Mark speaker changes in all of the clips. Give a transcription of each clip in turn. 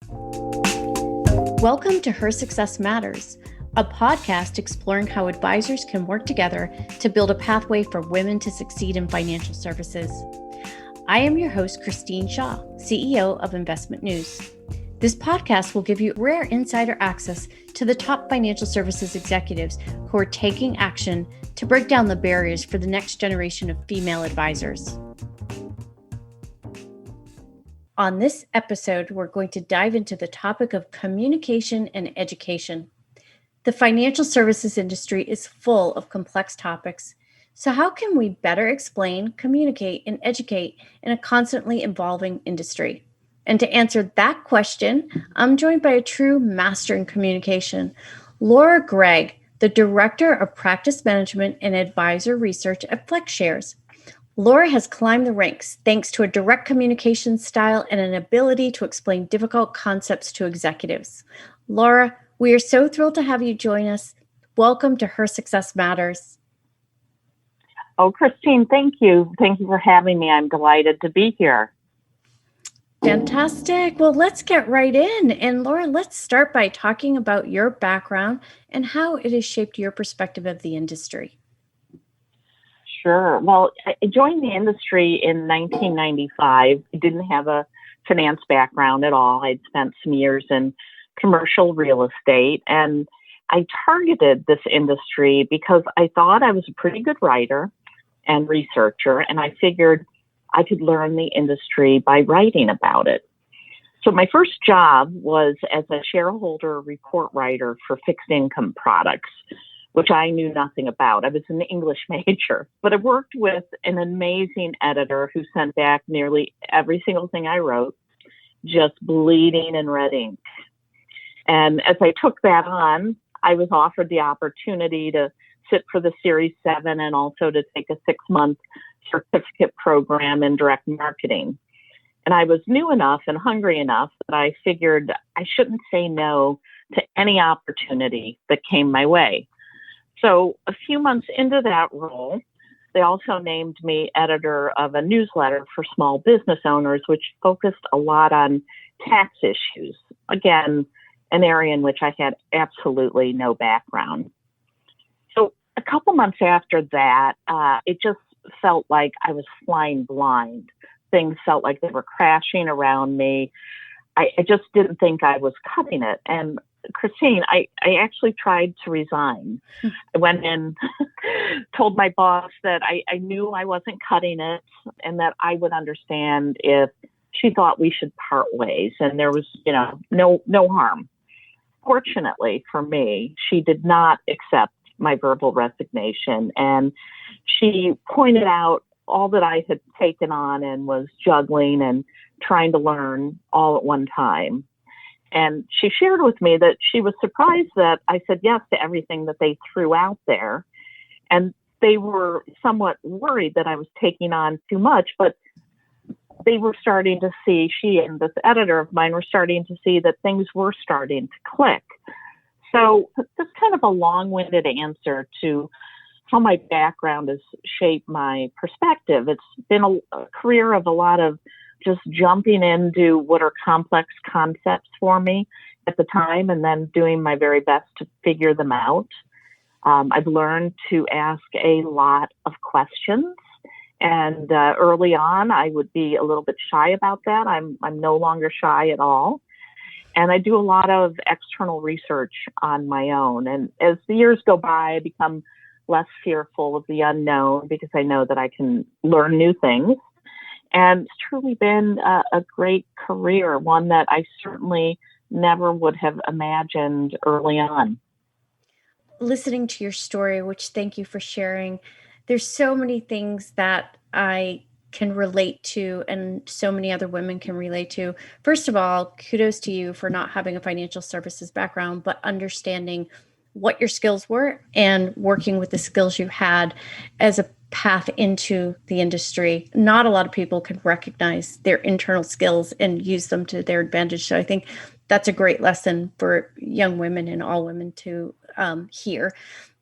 Speaker 1: Welcome to Her Success Matters, a podcast exploring how advisors can work together to build a pathway for women to succeed in financial services. I am your host, Christine Shaw, CEO of Investment News. This podcast will give you rare insider access to the top financial services executives who are taking action to break down the barriers for the next generation of female advisors. On this episode, we're going to dive into the topic of communication and education. The financial services industry is full of complex topics. So how can we better explain, communicate, and educate in a constantly evolving industry? And to answer that question, I'm joined by a true master in communication, Laura Gregg, the Director of Practice Management and Advisor Research at FlexShares. Laura has climbed the ranks thanks to a direct communication style and an ability to explain difficult concepts to executives. Laura, we are so thrilled to have you join us. Welcome to Her Success Matters.
Speaker 2: Oh, Christine, thank you. Thank you for having me. I'm delighted to be here.
Speaker 1: Fantastic. Well, let's get right in. And Laura, let's start by talking about your background and how it has shaped your perspective of the industry.
Speaker 2: Sure. Well, I joined the industry in 1995. I didn't have a finance background at all. I'd spent some years in commercial real estate, and I targeted this industry because I thought I was a pretty good writer and researcher, and I figured I could learn the industry by writing about it. So my first job was as a shareholder report writer for fixed income products, which I knew nothing about. I was an English major, but I worked with an amazing editor who sent back nearly every single thing I wrote, just bleeding in red ink. And as I took that on, I was offered the opportunity to sit for the Series 7 and also to take a 6-month certificate program in direct marketing. And I was new enough and hungry enough that I figured I shouldn't say no to any opportunity that came my way. So a few months into that role, they also named me editor of a newsletter for small business owners, which focused a lot on tax issues. Again, an area in which I had absolutely no background. So a couple months after that, it just felt like I was flying blind. Things felt like they were crashing around me. I just didn't think I was cutting it. And Christine, I actually tried to resign. I went in, told my boss that I knew I wasn't cutting it and that I would understand if she thought we should part ways, and there was, no harm. Fortunately for me, she did not accept my verbal resignation, and she pointed out all that I had taken on and was juggling and trying to learn all at one time. And she shared with me that she was surprised that I said yes to everything that they threw out there. And they were somewhat worried that I was taking on too much, but they were starting to see, she and this editor of mine were starting to see that things were starting to click. So that's kind of a long-winded answer to how my background has shaped my perspective. It's been a career of a lot of just jumping into what are complex concepts for me at the time and then doing my very best to figure them out. I've learned to ask a lot of questions, and early on I would be a little bit shy about that. I'm no longer shy at all. And I do a lot of external research on my own. And as the years go by, I become less fearful of the unknown because I know that I can learn new things. And it's truly been a great career, one that I certainly never would have imagined early on.
Speaker 1: Listening to your story, which thank you for sharing, there's so many things that I can relate to and so many other women can relate to. First of all, kudos to you for not having a financial services background, but understanding what your skills were and working with the skills you had as a path into the industry. Not a lot of people can recognize their internal skills and use them to their advantage. So I think that's a great lesson for young women and all women to hear.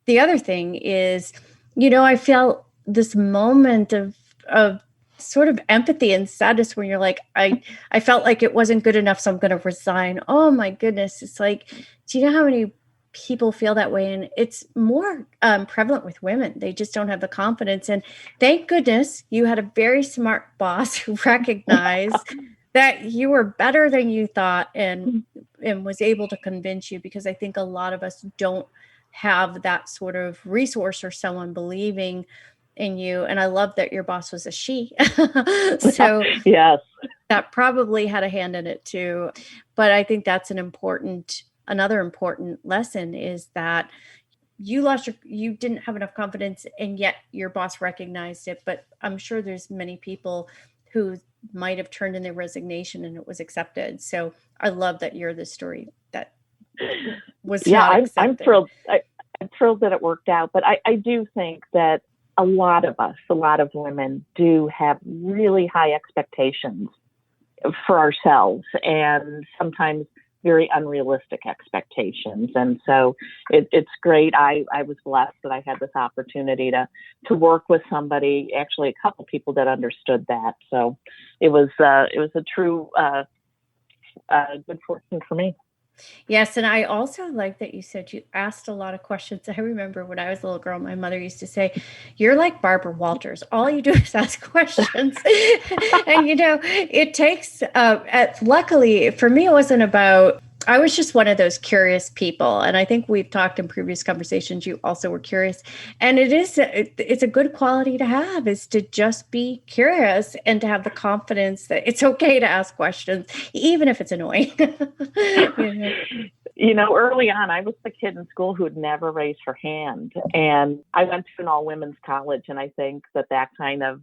Speaker 1: The other thing is, I felt this moment of sort of empathy and sadness when you're like, I felt like it wasn't good enough, so I'm going to resign. Oh my goodness. It's like, do you know how many people feel that way? And it's more prevalent with women. They just don't have the confidence. And thank goodness you had a very smart boss who recognized that you were better than you thought and was able to convince you, because I think a lot of us don't have that sort of resource or someone believing in you. And I love that your boss was a she. So
Speaker 2: yes,
Speaker 1: that probably had a hand in it too. But I think that's another important lesson is that you didn't have enough confidence, and yet your boss recognized it. But I'm sure there's many people who might have turned in their resignation and it was accepted. So I love that you're the story that was not accepted.
Speaker 2: I'm thrilled. I'm thrilled that it worked out. But I do think that a lot of women do have really high expectations for ourselves, and sometimes very unrealistic expectations. And so it's great. I was blessed that I had this opportunity to work with somebody, actually a couple people that understood that. So it was a true good fortune for me.
Speaker 1: Yes, and I also like that you said you asked a lot of questions. I remember when I was a little girl, my mother used to say, "You're like Barbara Walters. All you do is ask questions." And it takes. Luckily for me, it wasn't about. I was just one of those curious people, and I think we've talked in previous conversations. You also were curious, and it's a good quality to have, is to just be curious and to have the confidence that it's okay to ask questions, even if it's annoying.
Speaker 2: Early on, I was the kid in school who would never raise her hand, and I went to an all-women's college, and I think that kind of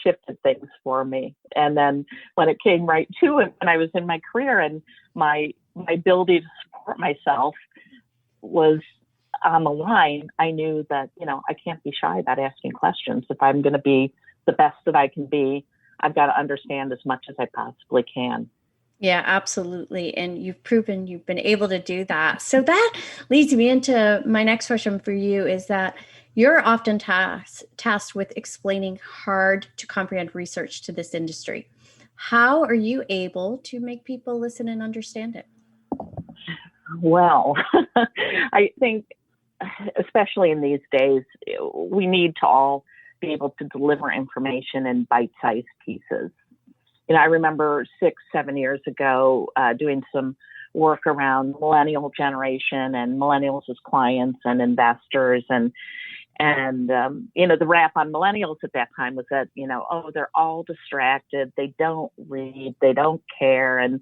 Speaker 2: shifted things for me. And then when it came right to it, when I was in my career and my ability to support myself was on the line, I knew that, I can't be shy about asking questions. If I'm going to be the best that I can be, I've got to understand as much as I possibly can.
Speaker 1: Yeah, absolutely. And you've proven you've been able to do that. So that leads me into my next question for you, is that you're often tasked with explaining hard to comprehend research to this industry. How are you able to make people listen and understand it?
Speaker 2: Well, I think, especially in these days, we need to all be able to deliver information in bite-sized pieces. I remember 6-7 years ago doing some work around millennial generation and millennials as clients and investors, and the rap on millennials at that time was that they're all distracted, they don't read, they don't care. And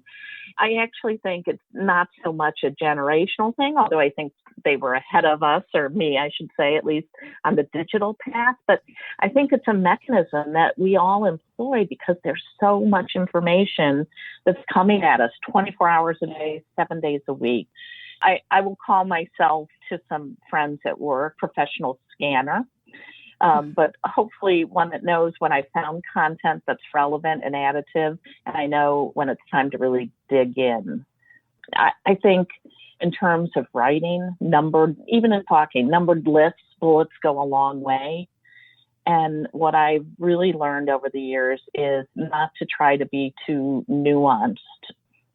Speaker 2: I actually think it's not so much a generational thing, although I think they were ahead of us, or me, I should say, at least on the digital path. But I think it's a mechanism that we all employ because there's so much information that's coming at us 24 hours a day, 7 days a week. I will call myself, to some friends at work, professional scanner, but hopefully one that knows when I found content that's relevant and additive, and I know when it's time to really dig in. I think in terms of writing, even in talking, numbered lists, bullets go a long way. And what I've really learned over the years is not to try to be too nuanced.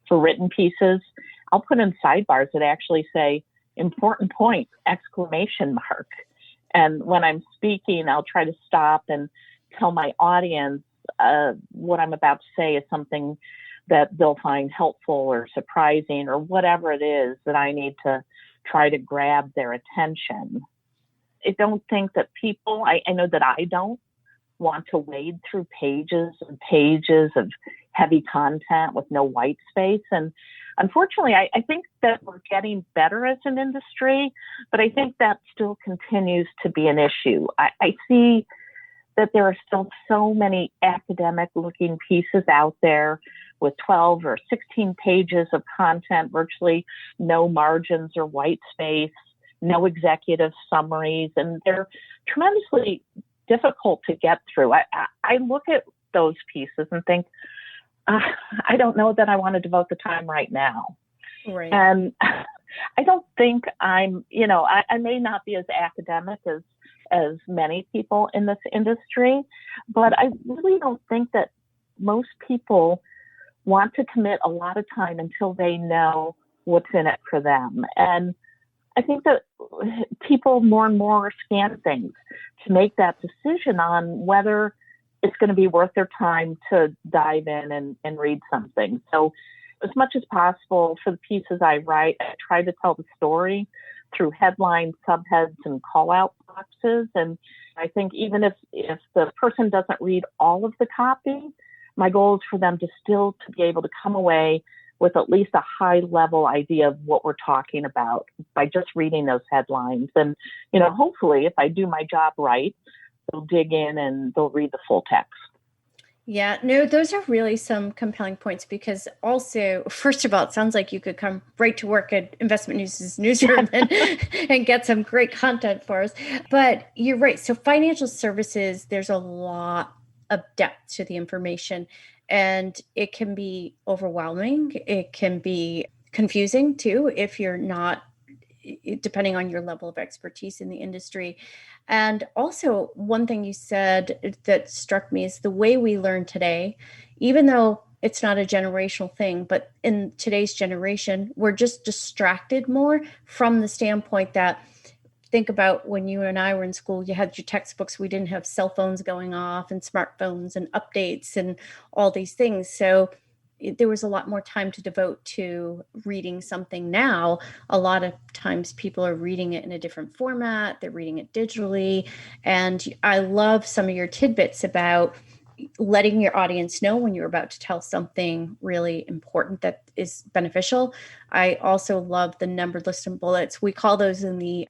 Speaker 2: For written pieces, I'll put in sidebars that actually say important point, exclamation mark. And when I'm speaking, I'll try to stop and tell my audience what I'm about to say is something that they'll find helpful or surprising, or whatever it is that I need to try to grab their attention. I don't think that people, I know that I don't want to wade through pages and pages of heavy content with no white space. And unfortunately, I think that we're getting better as an industry, but I think that still continues to be an issue. I see that there are still so many academic looking pieces out there with 12 or 16 pages of content, virtually no margins or white space, no executive summaries, and they're tremendously difficult to get through. I look at those pieces and think, I don't know that I want to devote the time right now.
Speaker 1: Right.
Speaker 2: And I don't think I may not be as academic as many people in this industry, but I really don't think that most people want to commit a lot of time until they know what's in it for them. And I think that people more and more scan things to make that decision on whether it's going to be worth their time to dive in and read something. So as much as possible for the pieces I write, I try to tell the story through headlines, subheads, and call-out boxes. And I think even if the person doesn't read all of the copy, my goal is for them to still to be able to come away with at least a high-level idea of what we're talking about by just reading those headlines. And, hopefully, if I do my job right, they'll dig in and they'll read the full text.
Speaker 1: Yeah, no, those are really some compelling points because also, first of all, it sounds like you could come right to work at Investment News' newsroom and get some great content for us. But you're right. So financial services, there's a lot of depth to the information and it can be overwhelming. It can be confusing too if you're not, depending on your level of expertise in the industry. And also, one thing you said that struck me is the way we learn today, even though it's not a generational thing, but in today's generation, we're just distracted more from the standpoint that, think about when you and I were in school, you had your textbooks, we didn't have cell phones going off and smartphones and updates and all these things. So there was a lot more time to devote to reading something. Now, a lot of times people are reading it in a different format. They're reading it digitally. And I love some of your tidbits about letting your audience know when you're about to tell something really important that is beneficial. I also love the numbered list and bullets. We call those in the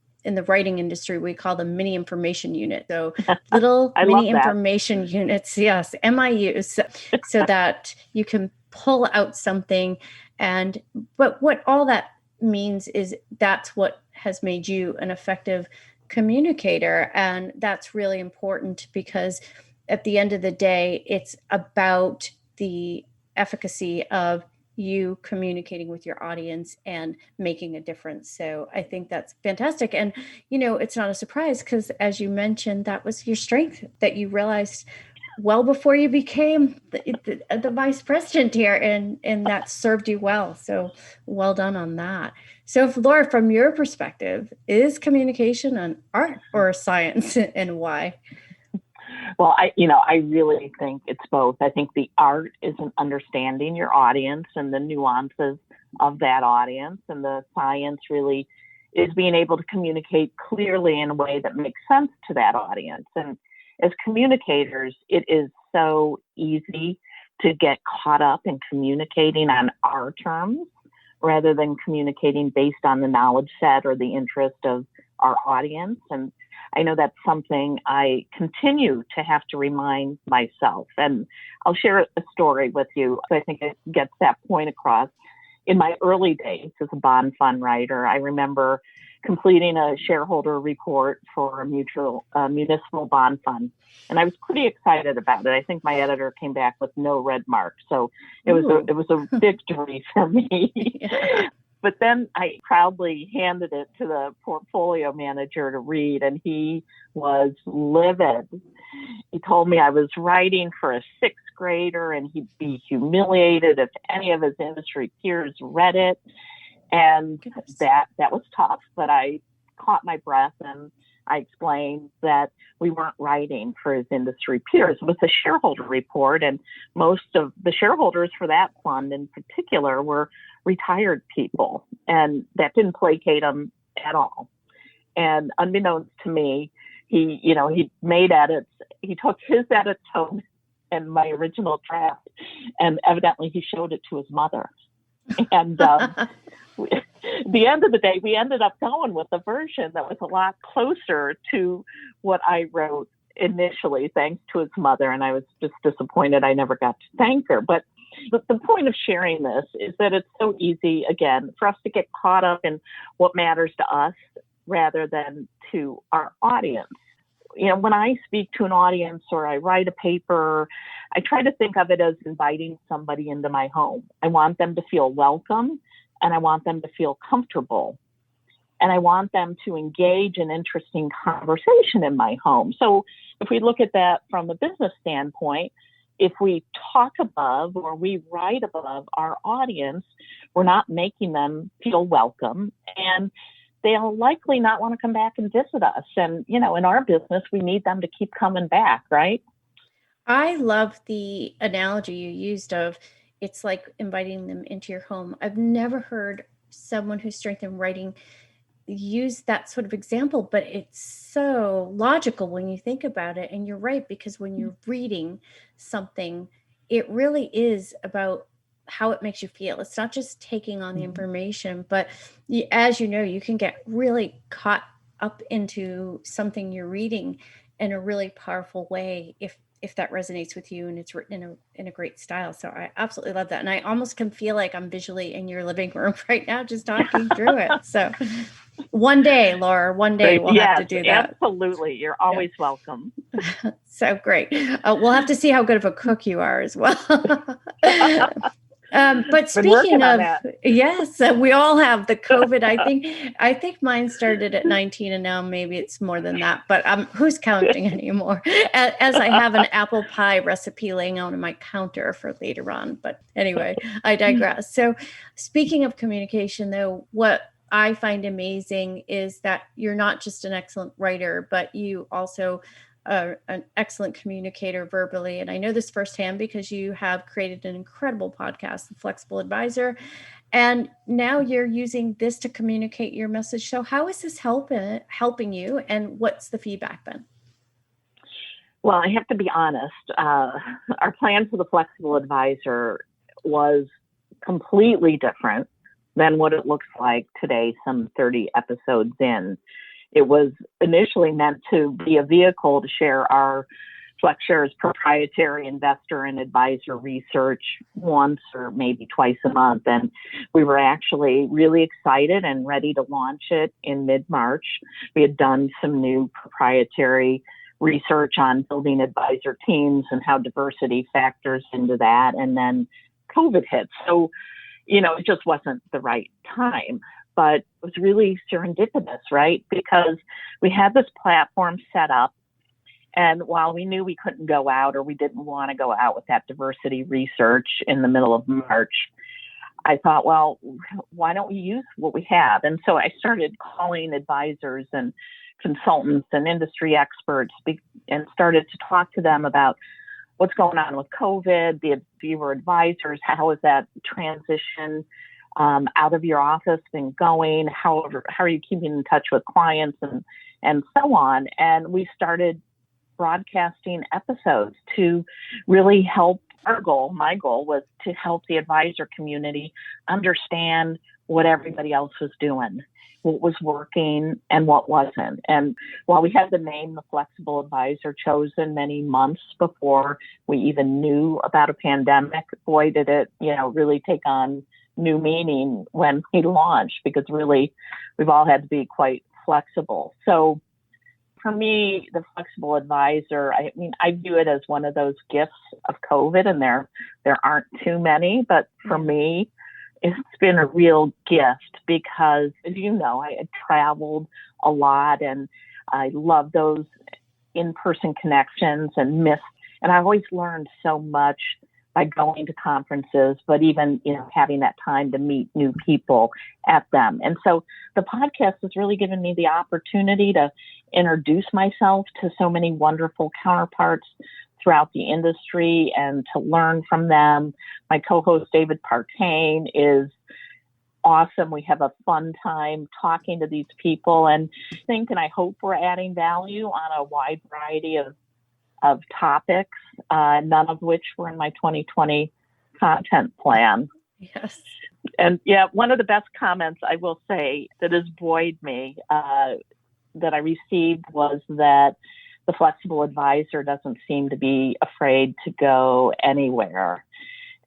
Speaker 1: writing industry, we call them mini information unit. So little mini information units, yes, MIUs, so that you can pull out something. But what all that means is that's what has made you an effective communicator. And that's really important because at the end of the day, it's about the efficacy of you communicating with your audience and making a difference. So I think that's fantastic. And, it's not a surprise because as you mentioned, that was your strength that you realized well before you became the vice president here, and that served you well. So well done on that. So Laura, from your perspective, is communication an art or a science, and why?
Speaker 2: Well, I really think it's both. I think the art is in understanding your audience and the nuances of that audience, and the science really is being able to communicate clearly in a way that makes sense to that audience. And as communicators, it is so easy to get caught up in communicating on our terms rather than communicating based on the knowledge set or the interest of our audience. And I know that's something I continue to have to remind myself. And I'll share a story with you. I think it gets that point across. In my early days as a bond fund writer, I remember completing a shareholder report for a municipal bond fund. And I was pretty excited about it. I think my editor came back with no red marks. So it was a victory for me. Yeah. But then I proudly handed it to the portfolio manager to read, and he was livid. He told me I was writing for a sixth grader and he'd be humiliated if any of his industry peers read it. And that was tough, but I caught my breath and I explained that we weren't writing for his industry peers. It was a shareholder report, and most of the shareholders for that fund in particular were retired people, and that didn't placate him at all. And unbeknownst to me, he made edits. He took his edits home and my original draft, and evidently he showed it to his mother. And the end of the day, we ended up going with a version that was a lot closer to what I wrote initially, thanks to his mother. And I was just disappointed I never got to thank her. But the point of sharing this is that it's so easy, again, for us to get caught up in what matters to us rather than to our audience. When I speak to an audience or I write a paper, I try to think of it as inviting somebody into my home. I want them to feel welcome and I want them to feel comfortable. and I want them to engage in interesting conversation in my home. So if we look at that from a business standpoint, if we talk above or we write above our audience, we're not making them feel welcome, and they'll likely not want to come back and visit us. And, in our business, we need them to keep coming back, right?
Speaker 1: I love the analogy you used of it's like inviting them into your home. I've never heard someone who's strength in writing use that sort of example, but it's so logical when you think about it. And you're right, because when you're reading something, it really is about how it makes you feel. It's not just taking on the information, but as you know, you can get really caught up into something you're reading in a really powerful way if that resonates with you and it's written in a great style. So I absolutely love that. And I almost can feel like I'm visually in your living room right now, just talking through it. So one day, Laura, we'll have to do that.
Speaker 2: Absolutely. You're always welcome.
Speaker 1: So great. We'll have to see how good of a cook you are as well. But speaking of, yes, we all have the COVID. I think mine started at 19 and now maybe it's more than that, but who's counting anymore? As I have an apple pie recipe laying out on my counter for later on. But anyway, I digress. So speaking of communication though, what I find amazing is that you're not just an excellent writer, but you also an excellent communicator verbally. And I know this firsthand because you have created an incredible podcast, The Flexible Advisor, and now you're using this to communicate your message. So how is this helping you, and what's the feedback been?
Speaker 2: Well, I have to be honest. Our plan for The Flexible Advisor was completely different than what it looks like today, some 30 episodes in. It was initially meant to be a vehicle to share our FlexShares proprietary investor and advisor research once or maybe twice a month. And we were actually really excited and ready to launch it in mid-March. We had done some new proprietary research on building advisor teams and how diversity factors into that. And then COVID hit. So, it just wasn't the right time. But it was really serendipitous, right? Because we had this platform set up, and while we knew we couldn't go out or we didn't want to go out with that diversity research in the middle of March, I thought, well, why don't we use what we have? And so I started calling advisors and consultants and industry experts and started to talk to them about what's going on with COVID, the viewer advisors, how is that transition out of your office been going? How are you keeping in touch with clients and so on? And we started broadcasting episodes to really help. My goal was to help the advisor community understand what everybody else was doing, what was working and what wasn't. And while we had the name The Flexible Advisor chosen many months before we even knew about a pandemic, boy, did it, really take on new meaning when we launched, because really we've all had to be quite flexible. So for me, the Flexible Advisor, I view it as one of those gifts of COVID, and there aren't too many, but for me, it's been a real gift because, as you know, I had traveled a lot and I love those in-person connections and I've always learned so much by going to conferences, but even, having that time to meet new people at them. And so the podcast has really given me the opportunity to introduce myself to so many wonderful counterparts throughout the industry and to learn from them. My co-host, David Partain, is awesome. We have a fun time talking to these people, and I hope we're adding value on a wide variety of topics, none of which were in my 2020 content plan.
Speaker 1: Yes.
Speaker 2: And one of the best comments I will say that has buoyed me that I received was that the Flexible Advisor doesn't seem to be afraid to go anywhere.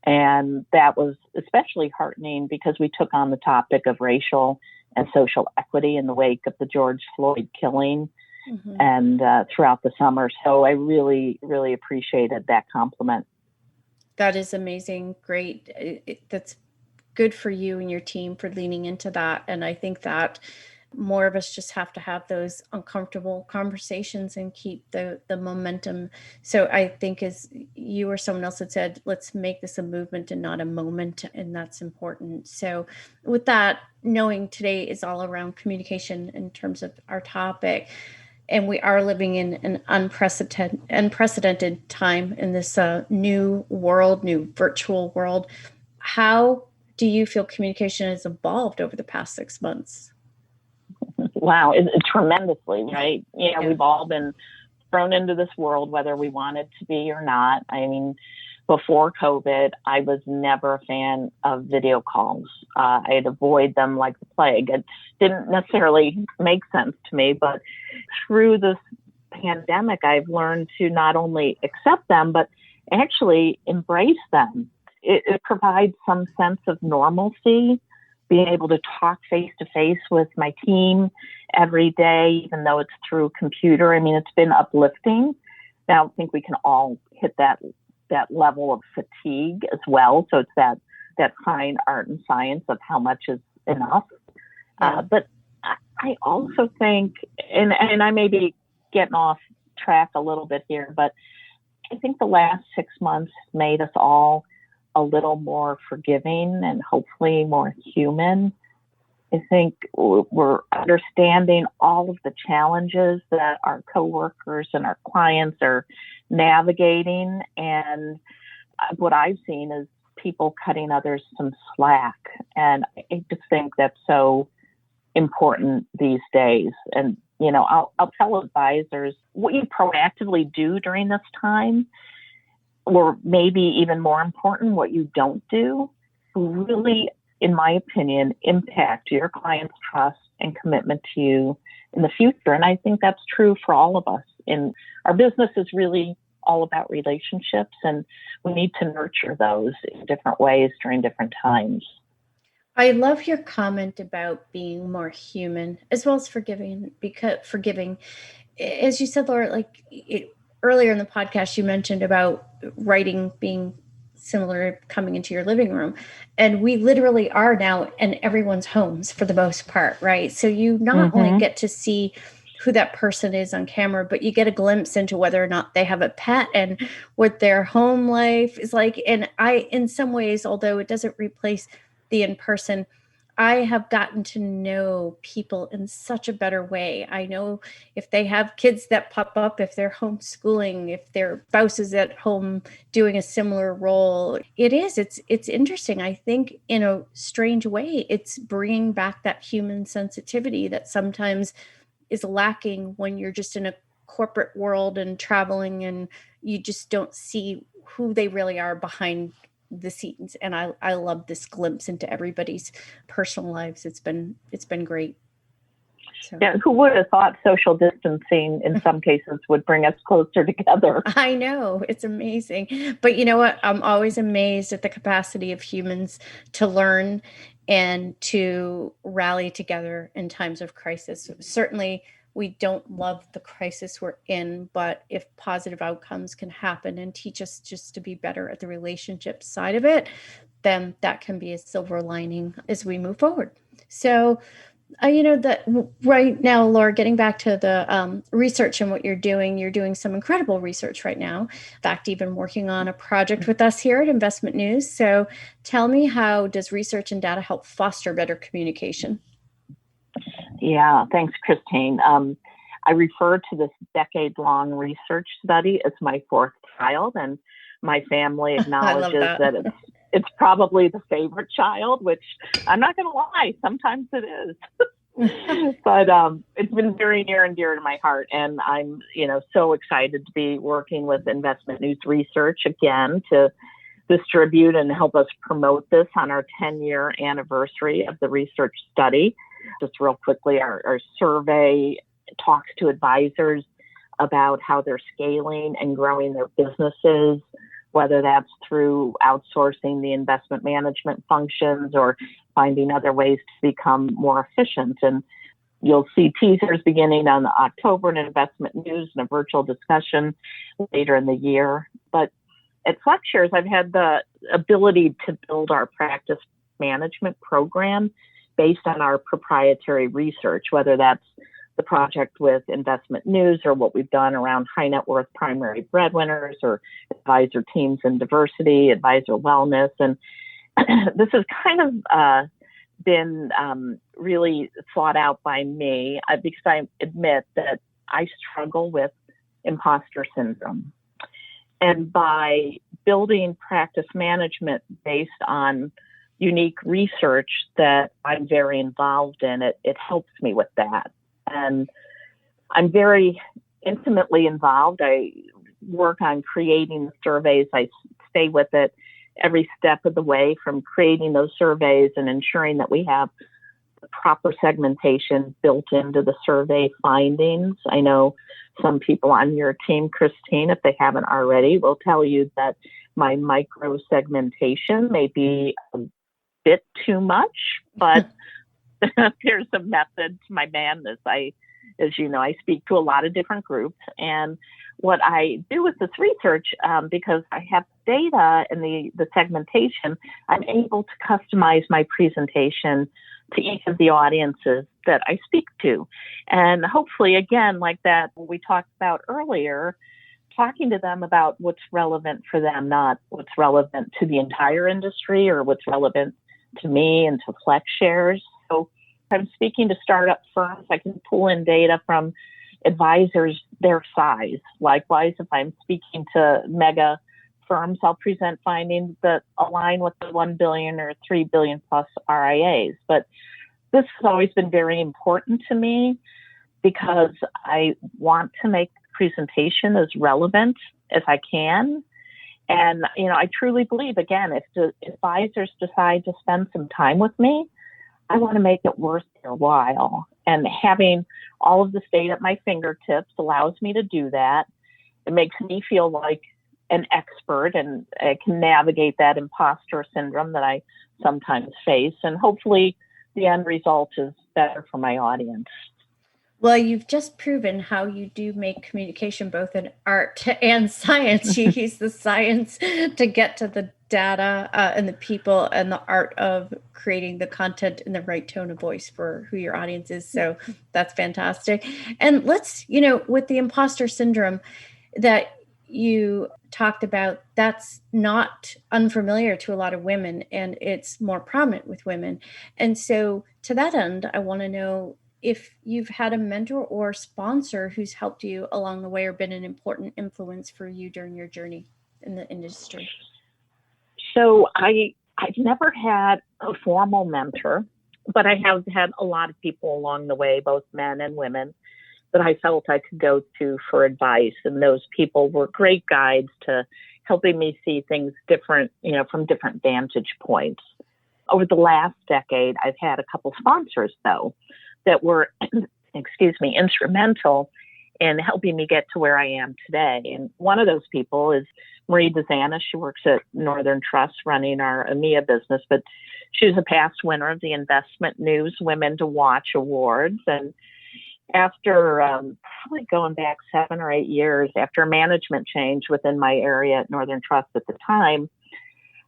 Speaker 2: And that was especially heartening because we took on the topic of racial and social equity in the wake of the George Floyd killing. Mm-hmm. And throughout the summer. So I really, really appreciated that compliment.
Speaker 1: That is amazing. Great. That's good for you and your team for leaning into that. And I think that more of us just have to have those uncomfortable conversations and keep the momentum. So I think, as you or someone else had said, let's make this a movement and not a moment, and that's important. So with that, knowing today is all around communication in terms of our topic, and we are living in an unprecedented time in this new world, new virtual world. How do you feel communication has evolved over the past 6 months?
Speaker 2: Wow, tremendously, right? We've all been thrown into this world, whether we wanted to be or not. I mean, before COVID, I was never a fan of video calls. I'd avoid them like the plague. It didn't necessarily make sense to me, but through this pandemic, I've learned to not only accept them, but actually embrace them. It provides some sense of normalcy, being able to talk face to face with my team every day, even though it's through a computer. I mean, it's been uplifting. Now, I think we can all hit that level of fatigue as well. So it's that fine art and science of how much is enough. But I also think, and I may be getting off track a little bit here, but I think the last 6 months made us all a little more forgiving and hopefully more human. I think we're understanding all of the challenges that our coworkers and our clients are navigating. And what I've seen is people cutting others some slack. And I just think that's so important these days. And, I'll tell advisors what you proactively do during this time, or maybe even more important, what you don't do, really, in my opinion, impact your client's trust and commitment to you in the future. And I think that's true for all of us. And our business is really all about relationships, and we need to nurture those in different ways during different times.
Speaker 1: I love your comment about being more human as well as forgiving. As you said, Laura, earlier in the podcast, you mentioned about writing being similar to coming into your living room. And we literally are now in everyone's homes for the most part, right? So you not only get to see who that person is on camera, but you get a glimpse into whether or not they have a pet and what their home life is like. And in some ways, although it doesn't replace the in-person, I have gotten to know people in such a better way. I know if they have kids that pop up, if they're homeschooling, if their spouse is at home doing a similar role. It's interesting. I think in a strange way, it's bringing back that human sensitivity that sometimes is lacking when you're just in a corporate world and traveling, and you just don't see who they really are behind the scenes. And I love this glimpse into everybody's personal lives. It's been great.
Speaker 2: So. Yeah, who would have thought social distancing in some cases would bring us closer together?
Speaker 1: I know, it's amazing. But you know what? I'm always amazed at the capacity of humans to learn and to rally together in times of crisis. Certainly, we don't love the crisis we're in, but if positive outcomes can happen and teach us just to be better at the relationship side of it, then that can be a silver lining as we move forward. So, that right now, Laura, getting back to the research and what you're doing some incredible research right now. In fact, even working on a project with us here at Investment News. So tell me, how does research and data help foster better communication?
Speaker 2: Yeah, thanks, Christine. I refer to this decade-long research study as my fourth child, and my family acknowledges that it's probably the favorite child, which I'm not going to lie, sometimes it is. But it's been very near and dear to my heart, and I'm so excited to be working with Investment News Research again to distribute and help us promote this on our 10-year anniversary of the research study. Just real quickly, our survey talks to advisors about how they're scaling and growing their businesses, whether that's through outsourcing the investment management functions or finding other ways to become more efficient. And you'll see teasers beginning on October in Investment News and a virtual discussion later in the year. But at FlexShares, I've had the ability to build our practice management program based on our proprietary research, whether that's the project with Investment News or what we've done around high net worth primary breadwinners or advisor teams and diversity, advisor wellness. And this has kind of been really thought out by me because I admit that I struggle with imposter syndrome. And by building practice management based on unique research that I'm very involved in, it helps me with that. And I'm very intimately involved. I work on creating the surveys. I stay with it every step of the way, from creating those surveys and ensuring that we have the proper segmentation built into the survey findings. I know some people on your team, Christine, if they haven't already, will tell you that my micro segmentation may be a bit too much, but there's a method to my madness. As you know, I speak to a lot of different groups, and what I do with this research, because I have data in the segmentation, I'm able to customize my presentation to each of the audiences that I speak to. And hopefully, again, like that we talked about earlier, talking to them about what's relevant for them, not what's relevant to the entire industry or what's relevant to me and to FlexShares. So if I'm speaking to startup firms, I can pull in data from advisors their size. Likewise, if I'm speaking to mega firms, I'll present findings that align with the 1 billion or 3 billion plus RIAs. But this has always been very important to me because I want to make the presentation as relevant as I can. And, I truly believe, again, if the advisors decide to spend some time with me, I want to make it worth their while. And having all of this data at my fingertips allows me to do that. It makes me feel like an expert, and I can navigate that imposter syndrome that I sometimes face. And hopefully the end result is better for my audience.
Speaker 1: Well, you've just proven how you do make communication both in art and science. You use the science to get to the data and the people, and the art of creating the content in the right tone of voice for who your audience is. So that's fantastic. And let's, with the imposter syndrome that you talked about, that's not unfamiliar to a lot of women, and it's more prominent with women. And so to that end, I want to know if you've had a mentor or sponsor who's helped you along the way or been an important influence for you during your journey in the industry.
Speaker 2: So I've never had a formal mentor, but I have had a lot of people along the way, both men and women, that I felt I could go to for advice. And those people were great guides to helping me see things different, from different vantage points. Over the last decade, I've had a couple sponsors, though, that were, instrumental in helping me get to where I am today. And one of those people is Marie DeZanna. She works at Northern Trust running our EMEA business, but she was a past winner of the Investment News Women to Watch Awards. And after probably going back 7 or 8 years, after a management change within my area at Northern Trust at the time,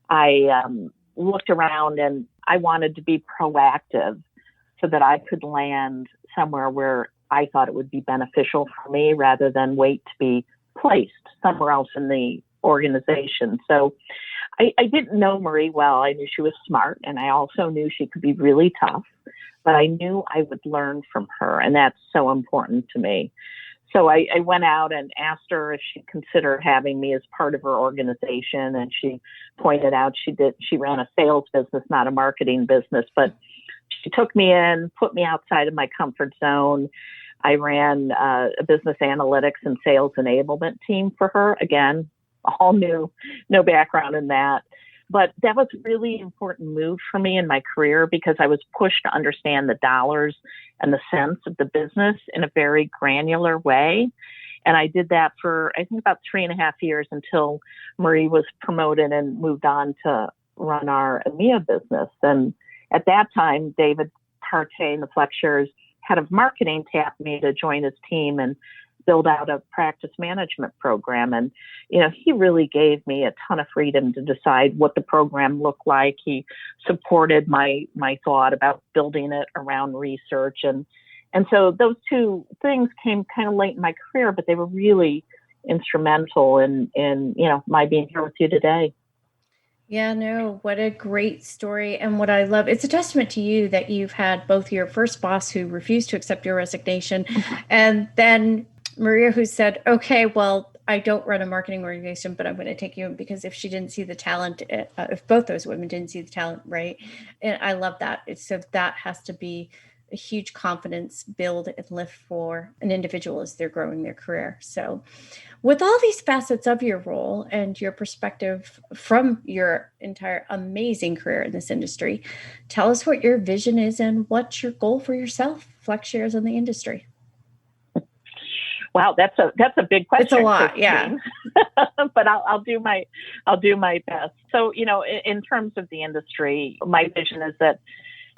Speaker 2: I looked around and I wanted to be proactive so that I could land somewhere where I thought it would be beneficial for me rather than wait to be placed somewhere else in the organization. So I didn't know Marie well. I knew she was smart, and I also knew she could be really tough, but I knew I would learn from her, and that's so important to me. So I went out and asked her if she'd consider having me as part of her organization, and she pointed out she ran a sales business, not a marketing business, but she took me in, put me outside of my comfort zone. I ran a business analytics and sales enablement team for her. Again, all new, no background in that. But that was a really important move for me in my career because I was pushed to understand the dollars and the cents of the business in a very granular way. And I did that for, I think, about 3.5 years until Marie was promoted and moved on to run our EMEA business. And at that time, David Partey, the FlexShares head of marketing, tapped me to join his team and build out a practice management program. And, he really gave me a ton of freedom to decide what the program looked like. He supported my thought about building it around research. And so those two things came kind of late in my career, but they were really instrumental in my being here with you today.
Speaker 1: Yeah, no, what a great story. And what I love, it's a testament to you that you've had both your first boss who refused to accept your resignation, and then Maria who said, okay, well, I don't run a marketing organization, but I'm going to take you in, because if she didn't see the talent, if both those women didn't see the talent, right? And I love that. So that has to be a huge confidence build and lift for an individual as they're growing their career. So with all these facets of your role and your perspective from your entire amazing career in this industry, tell us what your vision is and what's your goal for yourself, FlexShares, in the industry.
Speaker 2: Wow, that's a big question.
Speaker 1: It's a lot, yeah.
Speaker 2: But I'll do my best. So, in terms of the industry, my vision is that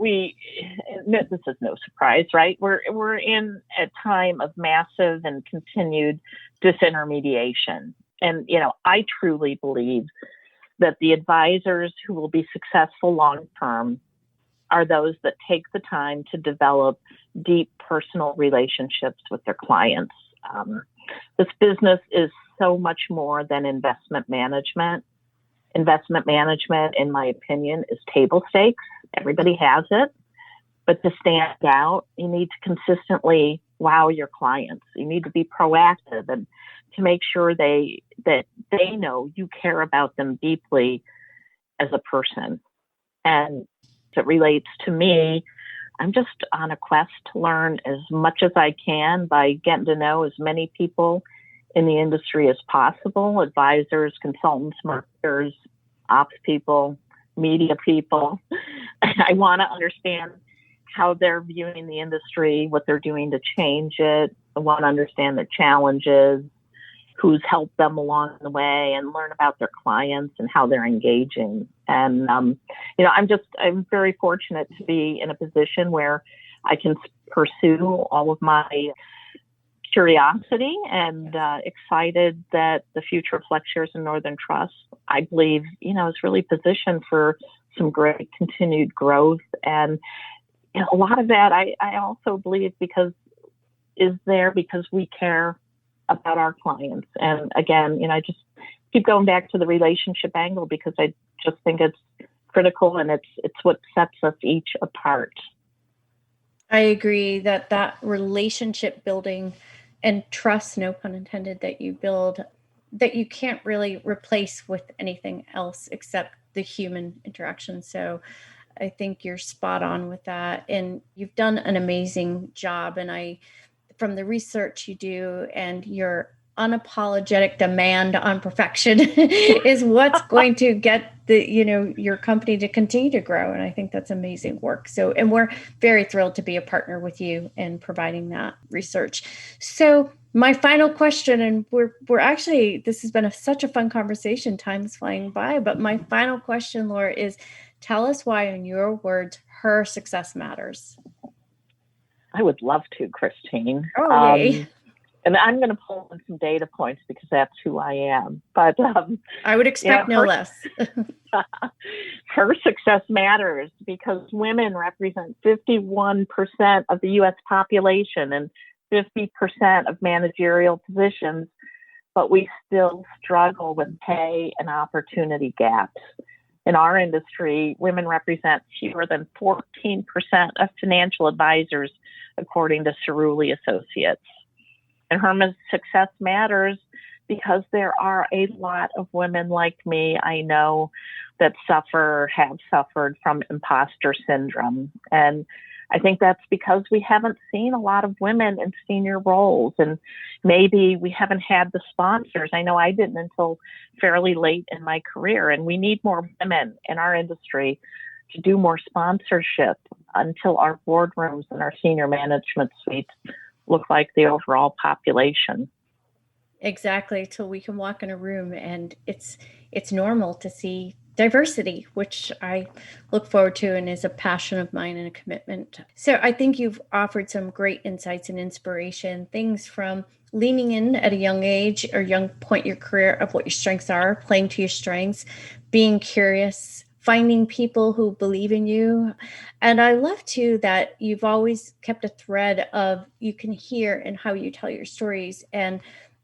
Speaker 2: this is no surprise, right? We're in a time of massive and continued disintermediation. And, I truly believe that the advisors who will be successful long-term are those that take the time to develop deep personal relationships with their clients. This business is so much more than investment management. Investment management, in my opinion, is table stakes. Everybody has it. But to stand out, you need to consistently wow your clients. You need to be proactive and to make sure that they know you care about them deeply as a person. And as it relates to me, I'm just on a quest to learn as much as I can by getting to know as many people in the industry as possible: advisors, consultants, marketers, ops people, media people. I want to understand how they're viewing the industry, what they're doing to change it. I want to understand the challenges, who's helped them along the way, and learn about their clients and how they're engaging. And, I'm very fortunate to be in a position where I can pursue all of my curiosity and excited that the future of FlexShares and Northern Trust, I believe, is really positioned for some great continued growth. And a lot of that, I also believe, because we care about our clients. And again, I just keep going back to the relationship angle, because I just think it's critical, and it's what sets us each apart.
Speaker 1: I agree that relationship building and trust, no pun intended, that you build, that you can't really replace with anything else except the human interaction. So I think you're spot on with that. And you've done an amazing job. And from the research you do and your unapologetic demand on perfection is what's going to get your company to continue to grow. And I think that's amazing work. So, and we're very thrilled to be a partner with you in providing that research. So my final question, and we're actually, this has been such a fun conversation, time's flying by, but my final question, Laura, is tell us why, in your words, her success matters.
Speaker 2: I would love to, Christine.
Speaker 1: Oh, yay.
Speaker 2: And I'm going to pull in some data points because that's who I am. But
Speaker 1: I would expect no less.
Speaker 2: Her success matters because women represent 51% of the U.S. population and 50% of managerial positions, but we still struggle with pay and opportunity gaps. In our industry, women represent fewer than 14% of financial advisors, according to Cerulli Associates. And her success matters because there are a lot of women like me, I know, that have suffered from imposter syndrome. And I think that's because we haven't seen a lot of women in senior roles, and maybe we haven't had the sponsors. I know I didn't until fairly late in my career, and we need more women in our industry to do more sponsorship until our boardrooms and our senior management suites look like the overall population.
Speaker 1: Exactly, till we can walk in a room and it's normal to see diversity, which I look forward to and is a passion of mine and a commitment. So I think you've offered some great insights and inspiration, things from leaning in at a young age or young point in your career of what your strengths are, playing to your strengths, being curious, finding people who believe in you. And I love too that you've always kept a thread of you can hear in how you tell your stories and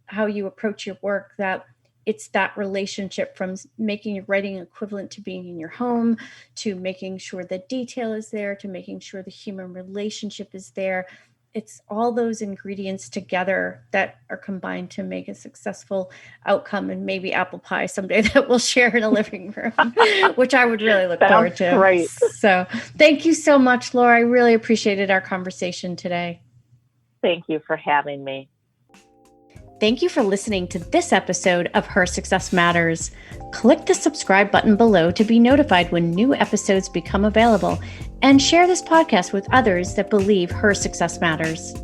Speaker 1: how you approach your work, that it's that relationship from making your writing equivalent to being in your home, to making sure the detail is there, to making sure the human relationship is there. It's all those ingredients together that are combined to make a successful outcome, and maybe apple pie someday that we'll share in a living room, which I would really look forward to.
Speaker 2: Great.
Speaker 1: So thank you so much, Laura. I really appreciated our conversation today.
Speaker 2: Thank you for having me.
Speaker 1: Thank you for listening to this episode of Her Success Matters. Click the subscribe button below to be notified when new episodes become available, and share this podcast with others that believe her success matters.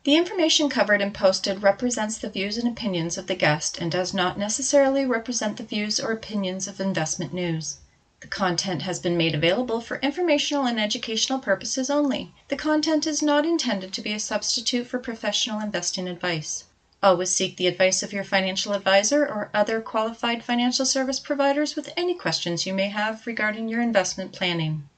Speaker 3: The information covered and posted represents the views and opinions of the guest and does not necessarily represent the views or opinions of Investment News. The content has been made available for informational and educational purposes only. The content is not intended to be a substitute for professional investing advice. Always seek the advice of your financial advisor or other qualified financial service providers with any questions you may have regarding your investment planning.